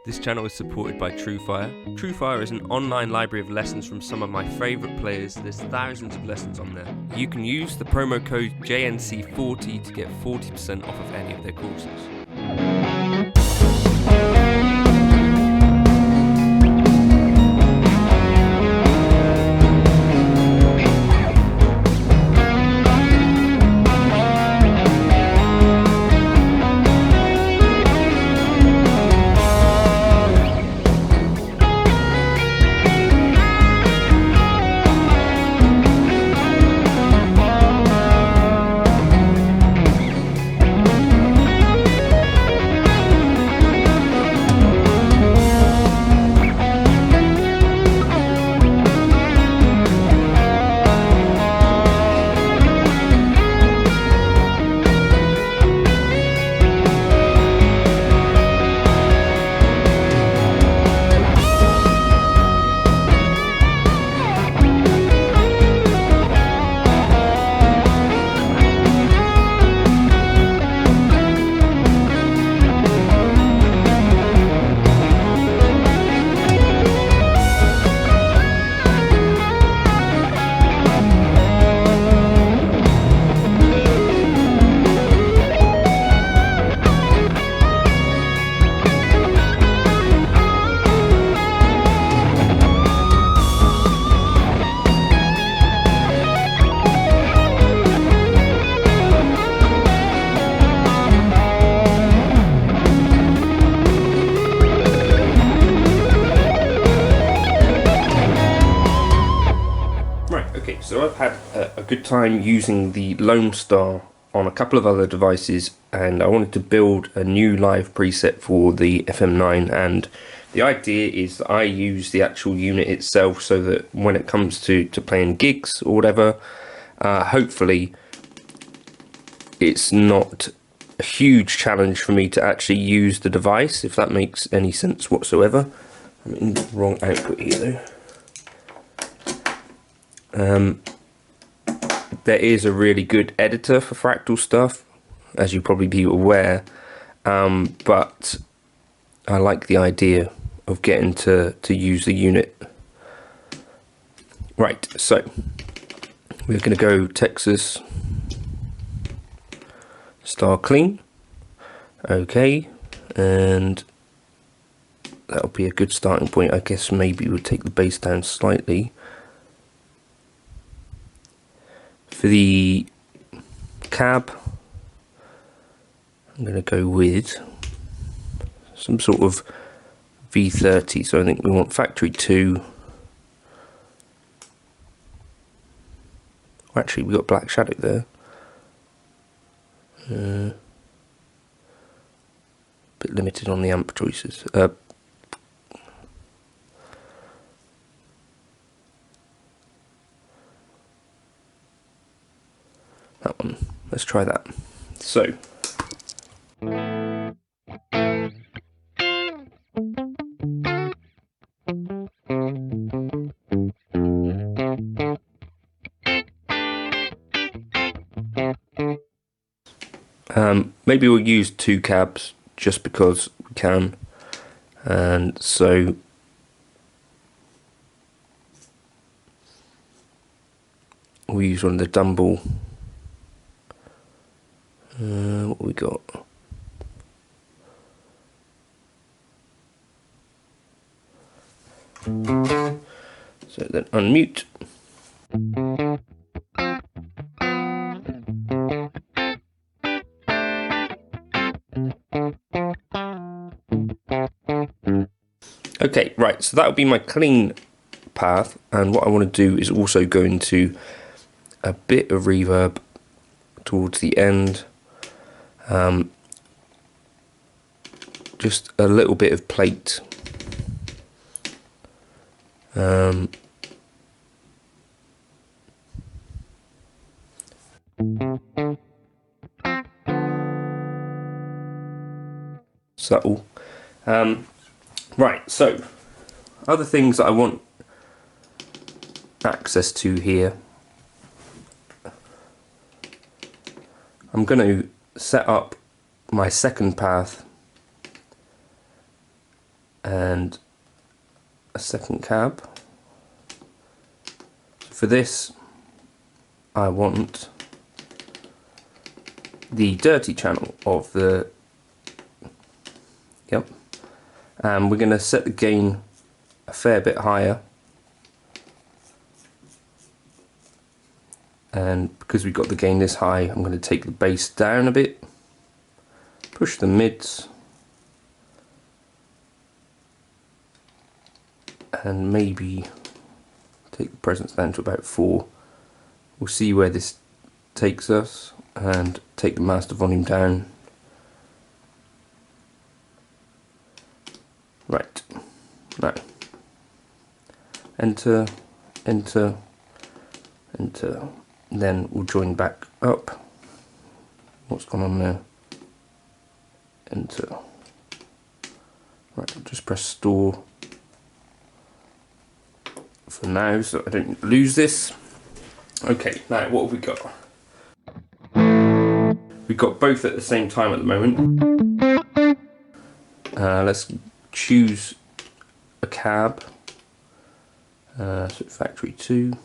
This channel is supported by TrueFire. TrueFire is an online library of lessons from some of my favourite players. There's thousands of lessons on there. You can use the promo code JNC40 to get 40% off of any of their courses. So I've had a good time using the Lone Star on a couple of other devices, and I wanted to build a new live preset for the FM9, and the idea is that I use the actual unit itself so that when it comes to playing gigs or whatever, hopefully it's not a huge challenge for me to actually use the device, if that makes any sense whatsoever. I'm in the wrong output here though. There is a really good editor for Fractal stuff, as you probably be aware, but I like the idea of getting to use the unit. Right, so we're going to go Texas Star Clean, okay, and that'll be a good starting point. I guess maybe we'll take the bass down slightly. For the cab, I'm going to go with some sort of V30, so I think we want factory 2. Actually, we got Black Shadow there. Bit limited on the amp choices. That one. Let's try that. So. Maybe we'll use 2 cabs just because we can, and so we'll use one of the Dumble. What we got? So then unmute. Okay, right, so that'll be my clean path, and what I want to do is also go into a bit of reverb towards the end. Just a little bit of plate. Subtle. Right, so other things that I want access to here. I'm going to set up my second path and a second cab. For this, I want the dirty channel of the, yep, and we're going to set the gain a fair bit higher, and because we've got the gain this high, I'm going to take the bass down a bit, push the mids, and maybe take the presence down to about 4. We'll see where this takes us, and take the master volume down. Right, now enter, enter, enter, then we'll join back up. What's gone on there? Enter. Right, I'll just press store for now so I don't lose this. Okay, now what have we got? We've got both at the same time at the moment. Let's choose a cab. So factory 2.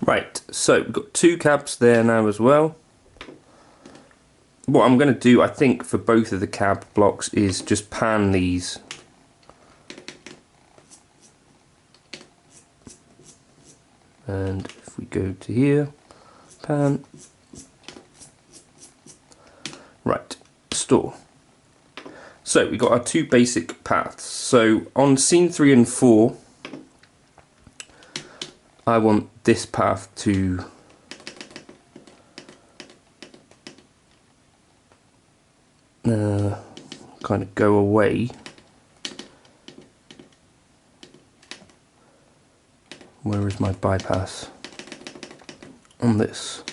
Right, so we've got 2 cabs there now as well. What I'm going to do, I think, for both of the cab blocks is just pan these. And if we go to here, pan. Right, store. So we've got our 2 basic paths. So on scene 3 and 4, I want this path to kind of go away. Where is my bypass on this?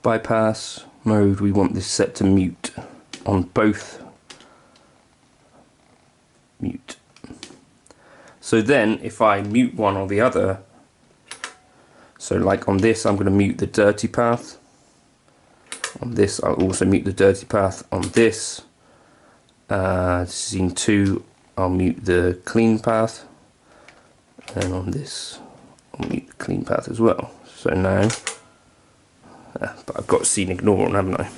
Bypass mode, we want this set to mute on both. Mute. So then if I mute one or the other, so like on this I'm going to mute the dirty path, on this I'll also mute the dirty path, on this scene 2 I'll mute the clean path, and on this I'll mute the clean path as well. So now, but I've got scene ignore on, haven't I?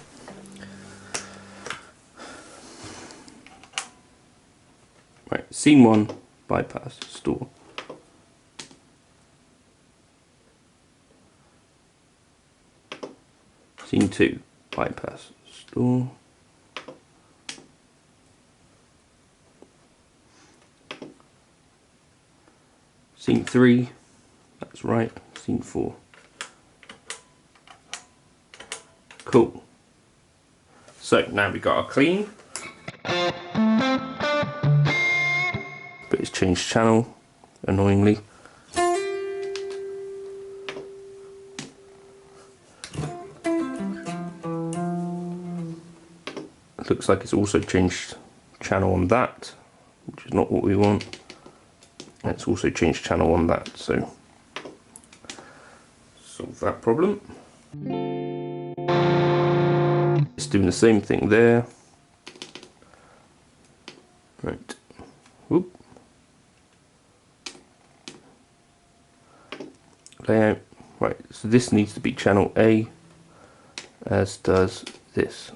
Right, scene 1, bypass, store. Scene 2, bypass, store. Scene 3, that's right, scene 4. Cool. So now we got our clean. But it's changed channel, annoyingly. It looks like it's also changed channel on that, which is not what we want. And it's also changed channel on that, so solve that problem. It's doing the same thing there. Right. Whoop. Layout. Right, so this needs to be channel A, as does this.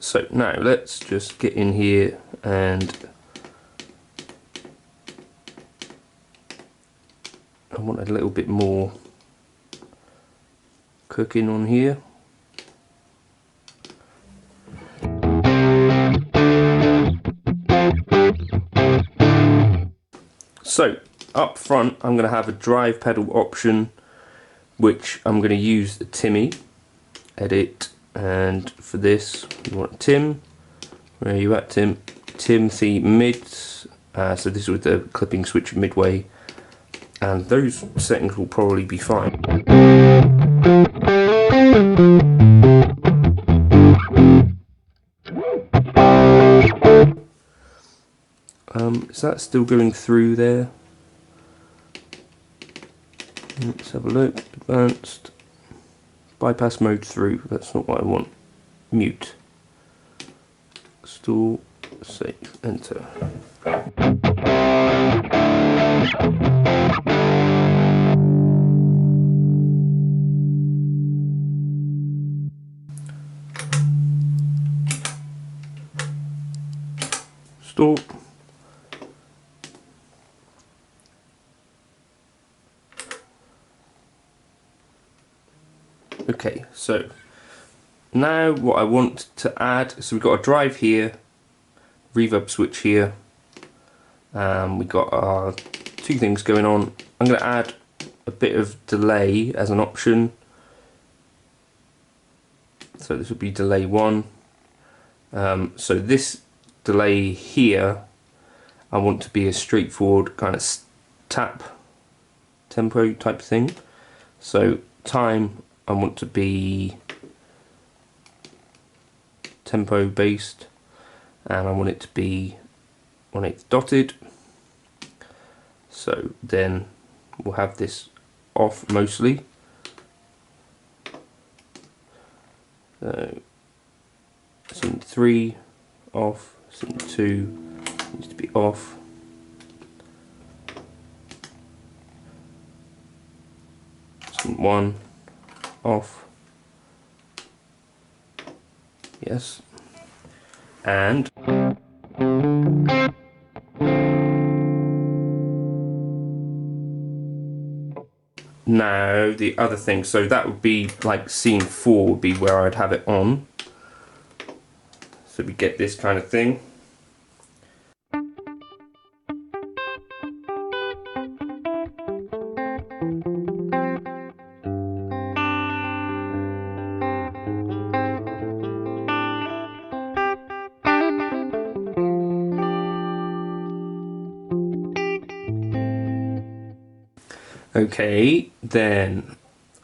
So now let's just get in here and I want a little bit more cooking on here. So up front I'm going to have a drive pedal option, which I'm going to use the Timmy edit, and for this you want Tim. Where are you at, Tim? Timothy mids. So this is with the clipping switch midway, and those settings will probably be fine. Is that still going through there? Let's have a look. Advanced. Bypass mode through. That's not what I want. Mute. Store. Save. Enter. Store. Okay, so now what I want to add, so we've got a drive here, reverb switch here, we've got our two things going on. I'm going to add a bit of delay as an option, so this would be delay 1. So this delay here I want to be a straightforward kind of tap tempo type thing. So time I want to be tempo based, and I want it to be 1/8 dotted. So then we'll have this off mostly. So scene 3 off, scene 2 needs to be off. Scene 1 off. Yes. And now the other thing, so that would be like scene 4 would be where I'd have it on. So we get this kind of thing. Okay, then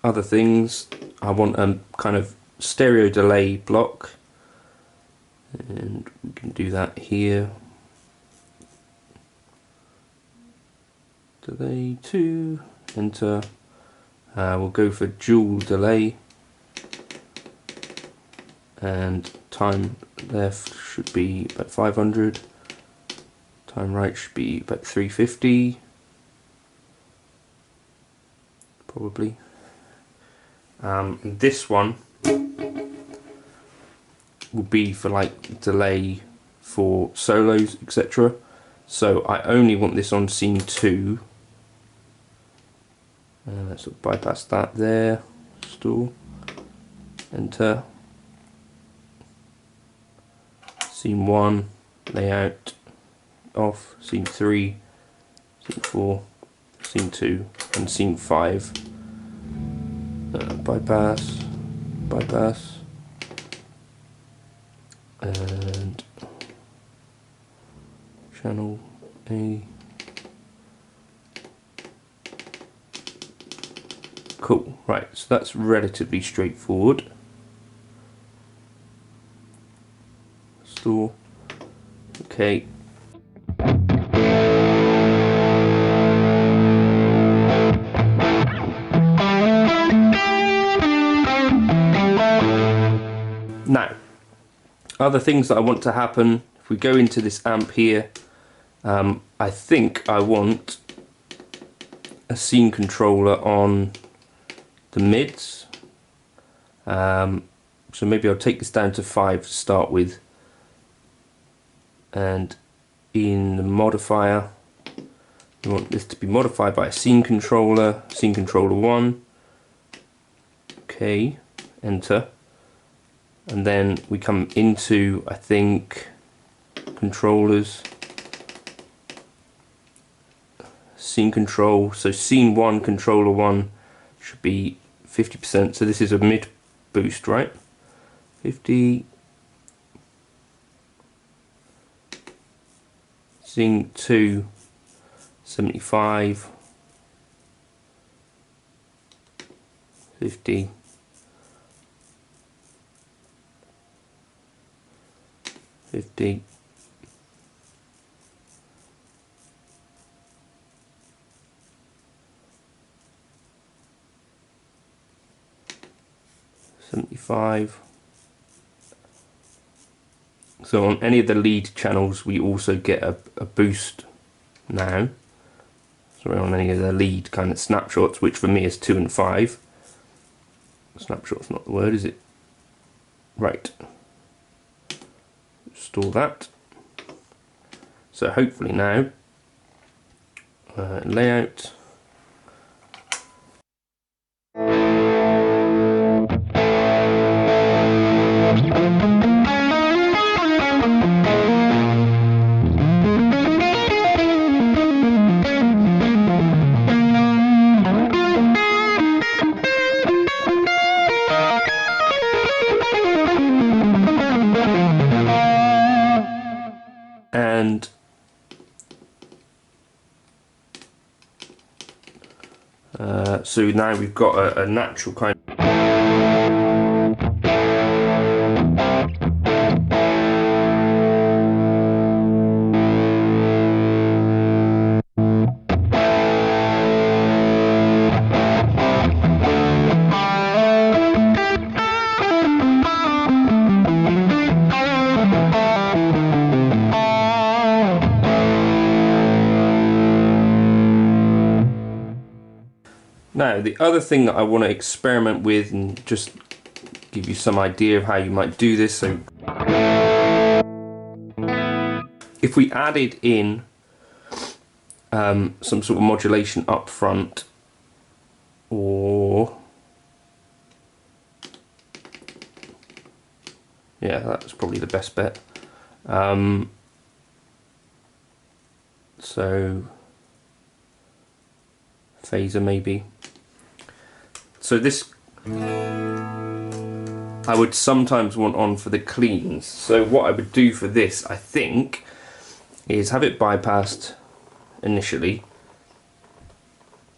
other things, I want a kind of stereo delay block, and we can do that here. Delay 2, enter. We'll go for dual delay, and time left should be about 500, time right should be about 350. Probably. This one will be for like delay for solos, etc. So I only want this on scene 2. Let's bypass that there. Store. Enter. Scene 1 layout off. Scene 3. Scene 4. Scene 2 and scene 5. Bypass, bypass, and channel A. Cool, right, so that's relatively straightforward. Store, okay. Now, other things that I want to happen, if we go into this amp here, I think I want a scene controller on the mids. So maybe I'll take this down to 5 to start with, and in the modifier we want this to be modified by a scene controller 1. Okay, enter, and then we come into, I think, controllers, scene control. So scene 1, controller 1 should be 50%. So this is a mid boost, right? 50. Scene 2, 75. 50. 50. 75. So on any of the lead channels we also get a boost now. So on any of the lead kind of snapshots, which for me is 2 and 5. Snapshot's not the word, is it? Right. Store that. So hopefully now, layout. And so now we've got a natural kind of Now, the other thing that I want to experiment with and just give you some idea of how you might do this. So if we added in some sort of modulation up front, or yeah, that's probably the best bet. So phaser maybe. So this I would sometimes want on for the cleans. So what I would do for this, I think, is have it bypassed initially,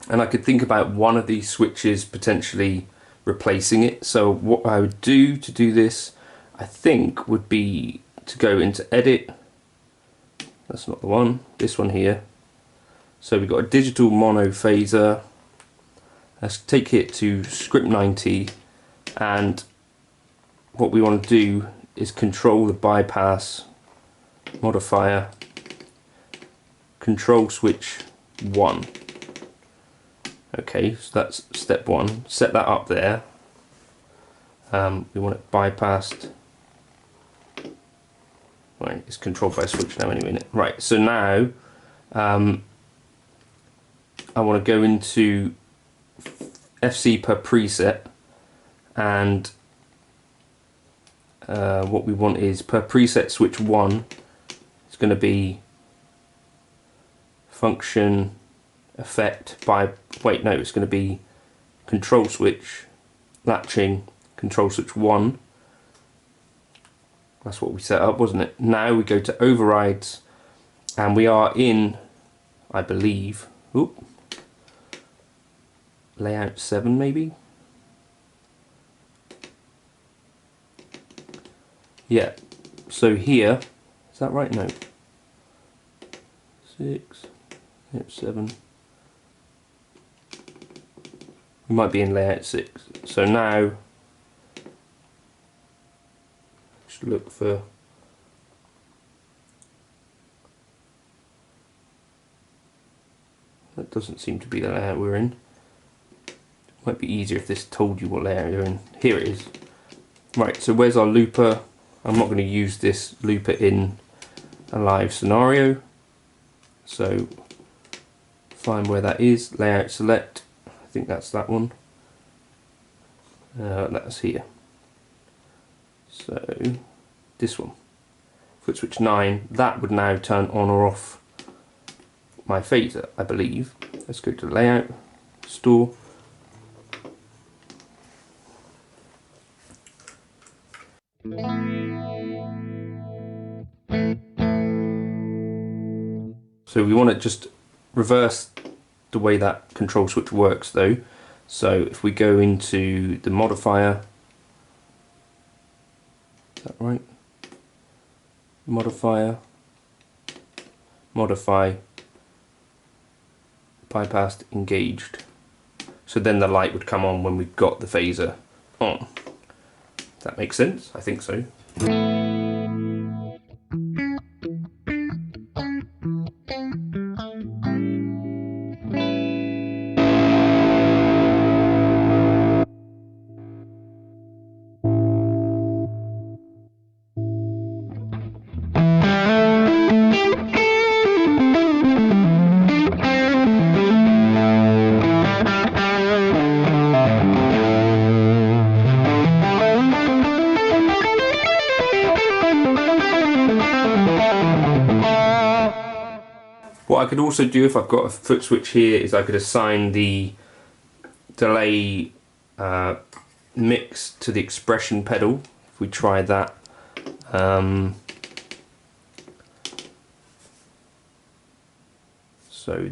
and I could think about one of these switches potentially replacing it. So what I would do to do this, I think, would be to go into edit. That's not the one, this one here. So we've got a digital mono phaser. Let's take it to script 90, and what we want to do is control the bypass modifier, control switch 1. Okay, so that's step 1. Set that up there. We want it bypassed. Right, it's controlled by a switch now anyway, isn't it? Right, so now I want to go into FC per preset, and what we want is per preset switch 1. It's going to be function effect by, wait, no, it's going to be control switch latching control switch 1. That's what we set up, wasn't it? Now we go to overrides, and we are in, I believe, layout 7 maybe? Yeah, so here, is that right? No. 6, layout 7. We might be in layout 6. So now, just look for that. Doesn't seem to be the layout we're in. Might be easier if this told you what layout you're in. Here it is. Right, so where's our looper? I'm not going to use this looper in a live scenario. So find where that is, layout select, I think that's that one. That's here. So this one, footswitch 9, that would now turn on or off my phaser, I believe. Let's go to layout, store. So we want to just reverse the way that control switch works though. So if we go into the modifier, is that right? Modifier, modify, bypassed, engaged. So then the light would come on when we've got the phaser on. Does that make sense? I think so. What I could also do if I've got a foot switch here is I could assign the delay mix to the expression pedal. If we try that. So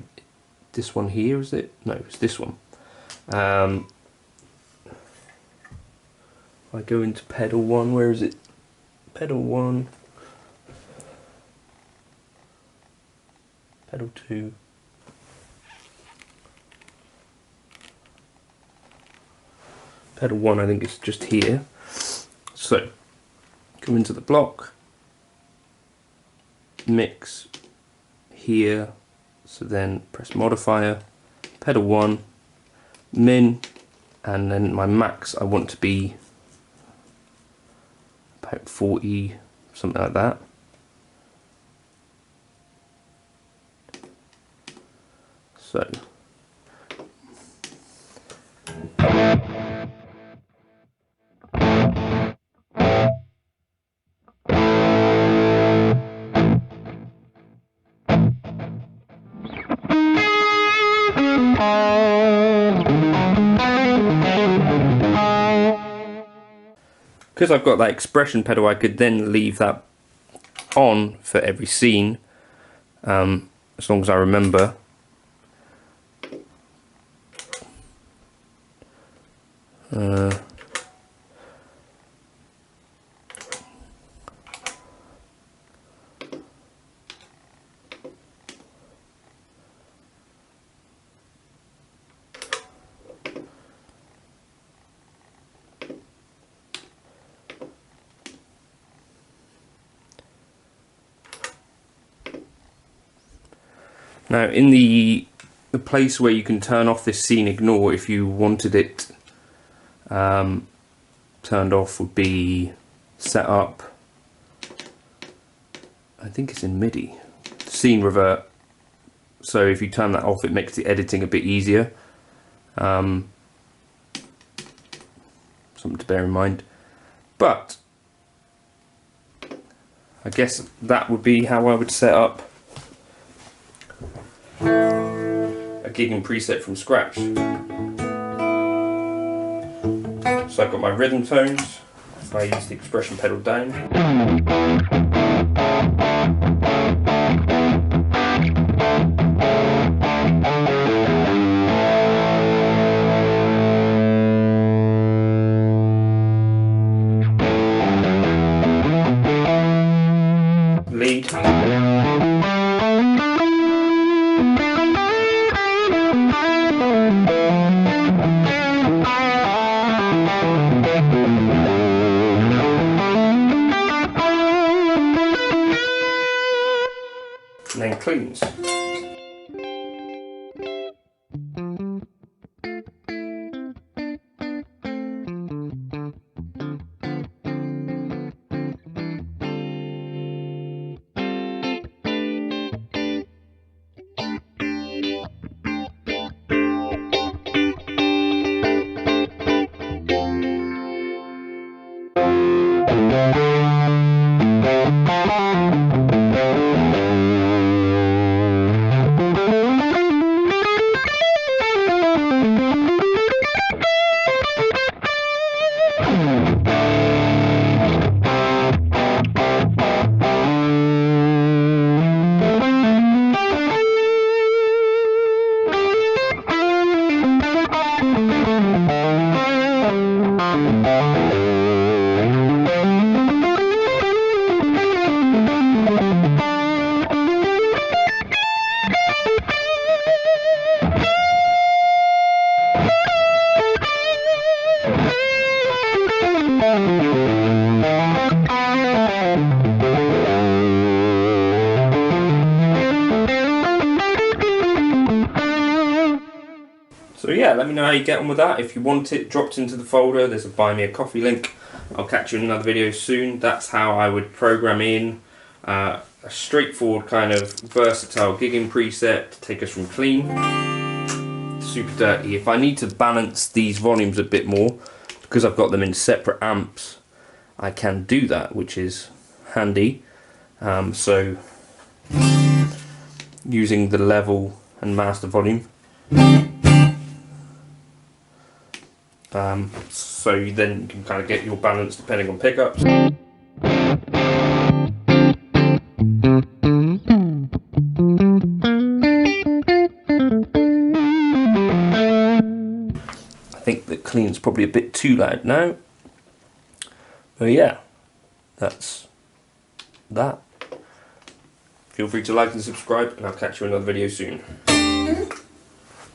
this one here, is it? No, it's this one. I go into pedal 1, where is it? Pedal 1. Pedal 2. Pedal 1, I think it's just here. So, go into the block, mix here, so then press modifier, pedal 1, min, and then my max I want to be about 40, something like that. So because I've got that expression pedal, I could then leave that on for every scene, as long as I remember. Now in the place where you can turn off this scene ignore, if you wanted it turned off, would be set up, I think it's in MIDI, scene revert. So if you turn that off, it makes the editing a bit easier. Something to bear in mind. But I guess that would be how I would set up a gigging preset from scratch. So I've got my rhythm tones. I use the expression pedal down. Lead. And then cleans. So yeah, let me know how you get on with that. If you want it dropped into the folder, there's a buy me a coffee link. I'll catch you in another video soon. That's how I would program in a straightforward kind of versatile gigging preset to take us from clean to super dirty. If I need to balance these volumes a bit more, because I've got them in separate amps, I can do that, which is handy. So using the level and master volume, so then you can kind of get your balance depending on pickups. I think the clean's probably a bit too loud now. But yeah, that's that. Feel free to like and subscribe, and I'll catch you in another video soon.